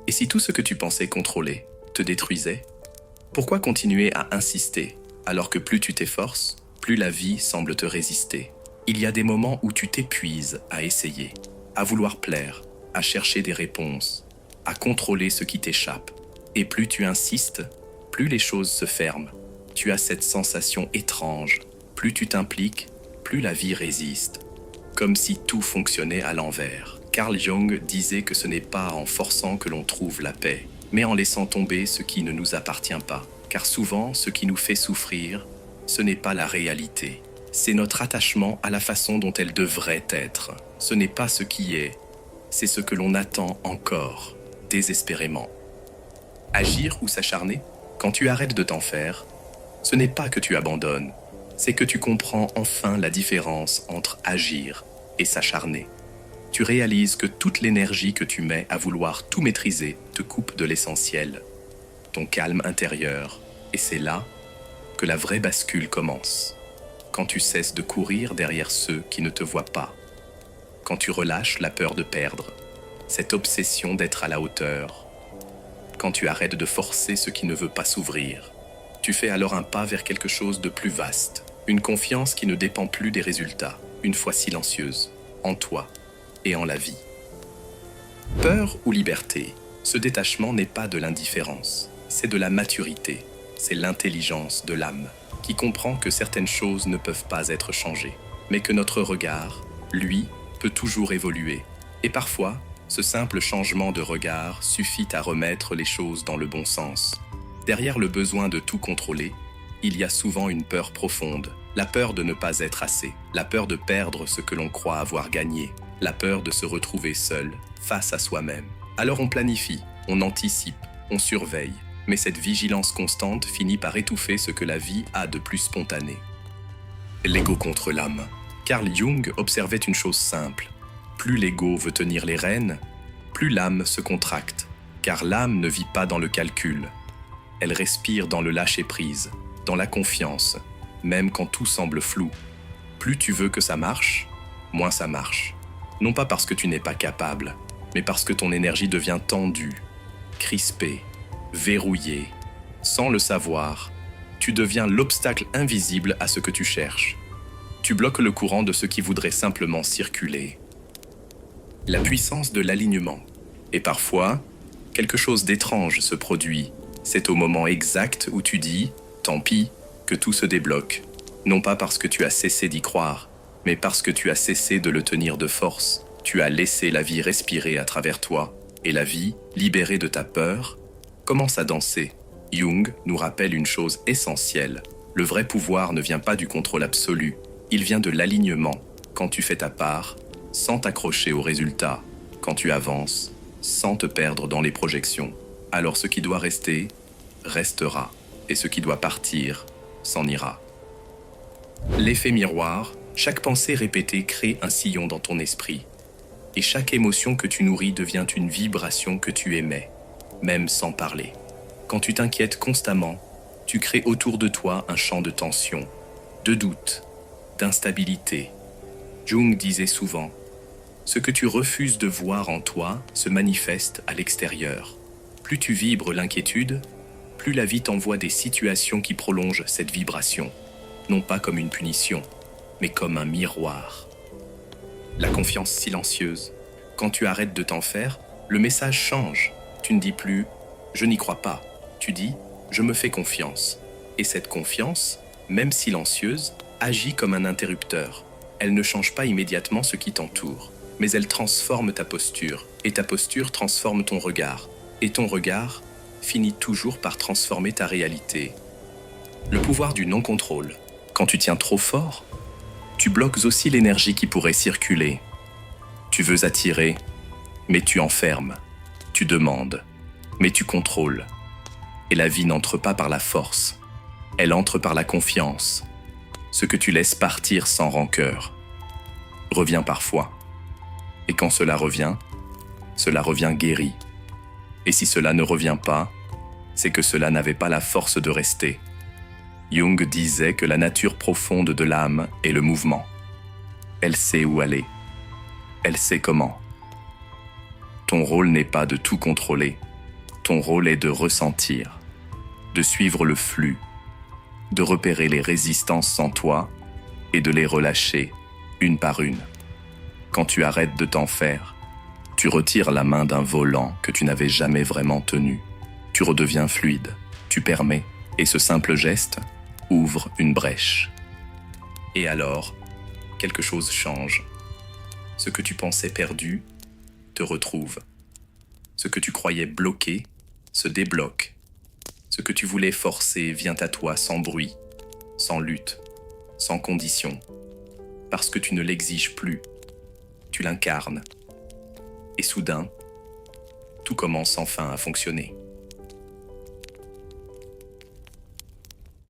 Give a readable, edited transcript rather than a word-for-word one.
Et si tout ce que tu pensais contrôler te détruisait, pourquoi continuer à insister alors que plus tu t'efforces, plus la vie semble te résister? Il y a des moments où tu t'épuises à essayer, à vouloir plaire, à chercher des réponses, à contrôler ce qui t'échappe. Et plus tu insistes, plus les choses se ferment. Tu as cette sensation étrange. Plus tu t'impliques, plus la vie résiste. Comme si tout fonctionnait à l'envers. Carl Jung disait que ce n'est pas en forçant que l'on trouve la paix, mais en laissant tomber ce qui ne nous appartient pas. Car souvent, ce qui nous fait souffrir, ce n'est pas la réalité. C'est notre attachement à la façon dont elle devrait être. Ce n'est pas ce qui est, c'est ce que l'on attend encore, désespérément. Agir ou s'acharner, quand tu arrêtes de t'en faire, ce n'est pas que tu abandonnes, c'est que tu comprends enfin la différence entre agir et s'acharner. Tu réalises que toute l'énergie que tu mets à vouloir tout maîtriser te coupe de l'essentiel, ton calme intérieur, et c'est là que la vraie bascule commence. Quand tu cesses de courir derrière ceux qui ne te voient pas, quand tu relâches la peur de perdre, cette obsession d'être à la hauteur, quand tu arrêtes de forcer ce qui ne veut pas s'ouvrir, tu fais alors un pas vers quelque chose de plus vaste, une confiance qui ne dépend plus des résultats, une foi silencieuse, en toi et en la vie. Peur ou liberté, ce détachement n'est pas de l'indifférence, c'est de la maturité, c'est l'intelligence de l'âme, qui comprend que certaines choses ne peuvent pas être changées, mais que notre regard, lui, peut toujours évoluer. Et parfois, ce simple changement de regard suffit à remettre les choses dans le bon sens. Derrière le besoin de tout contrôler, il y a souvent une peur profonde, la peur de ne pas être assez, la peur de perdre ce que l'on croit avoir gagné, la peur de se retrouver seul, face à soi-même. Alors on planifie, on anticipe, on surveille, mais cette vigilance constante finit par étouffer ce que la vie a de plus spontané. L'ego contre l'âme. Carl Jung observait une chose simple. Plus l'ego veut tenir les rênes, plus l'âme se contracte, car l'âme ne vit pas dans le calcul. Elle respire dans le lâcher-prise, dans la confiance, même quand tout semble flou. Plus tu veux que ça marche, moins ça marche. Non pas parce que tu n'es pas capable, mais parce que ton énergie devient tendue, crispée, verrouillée. Sans le savoir, tu deviens l'obstacle invisible à ce que tu cherches. Tu bloques le courant de ce qui voudrait simplement circuler. La puissance de l'alignement. Et parfois, quelque chose d'étrange se produit. C'est au moment exact où tu dis « tant pis » que tout se débloque. Non pas parce que tu as cessé d'y croire, mais parce que tu as cessé de le tenir de force. Tu as laissé la vie respirer à travers toi. Et la vie, libérée de ta peur, commence à danser. Jung nous rappelle une chose essentielle. Le vrai pouvoir ne vient pas du contrôle absolu. Il vient de l'alignement, quand tu fais ta part, sans t'accrocher aux résultats, quand tu avances, sans te perdre dans les projections. Alors ce qui doit rester, restera, et ce qui doit partir, s'en ira. L'effet miroir, chaque pensée répétée crée un sillon dans ton esprit, et chaque émotion que tu nourris devient une vibration que tu émets, même sans parler. Quand tu t'inquiètes constamment, tu crées autour de toi un champ de tension, de doute, d'instabilité. Jung disait souvent « Ce que tu refuses de voir en toi se manifeste à l'extérieur. Plus tu vibres l'inquiétude, plus la vie t'envoie des situations qui prolongent cette vibration, non pas comme une punition, mais comme un miroir. » La confiance silencieuse. Quand tu arrêtes de t'en faire, le message change. Tu ne dis plus « je n'y crois pas ». Tu dis « je me fais confiance ». Et cette confiance, même silencieuse, agit comme un interrupteur. Elle ne change pas immédiatement ce qui t'entoure, mais elle transforme ta posture, et ta posture transforme ton regard, et ton regard finit toujours par transformer ta réalité. Le pouvoir du non-contrôle. Quand tu tiens trop fort, tu bloques aussi l'énergie qui pourrait circuler. Tu veux attirer, mais tu enfermes. Tu demandes, mais tu contrôles. Et la vie n'entre pas par la force, elle entre par la confiance. Ce que tu laisses partir sans rancœur revient parfois. Et quand cela revient guéri. Et si cela ne revient pas, c'est que cela n'avait pas la force de rester. Jung disait que la nature profonde de l'âme est le mouvement. Elle sait où aller. Elle sait comment. Ton rôle n'est pas de tout contrôler. Ton rôle est de ressentir, de suivre le flux, de repérer les résistances en toi et de les relâcher une par une. Quand tu arrêtes de t'en faire, tu retires la main d'un volant que tu n'avais jamais vraiment tenu. Tu redeviens fluide, tu permets, et ce simple geste ouvre une brèche. Et alors, quelque chose change. Ce que tu pensais perdu te retrouve. Ce que tu croyais bloqué se débloque. Ce que tu voulais forcer vient à toi sans bruit, sans lutte, sans condition. Parce que tu ne l'exiges plus, tu l'incarnes. Et soudain, tout commence enfin à fonctionner.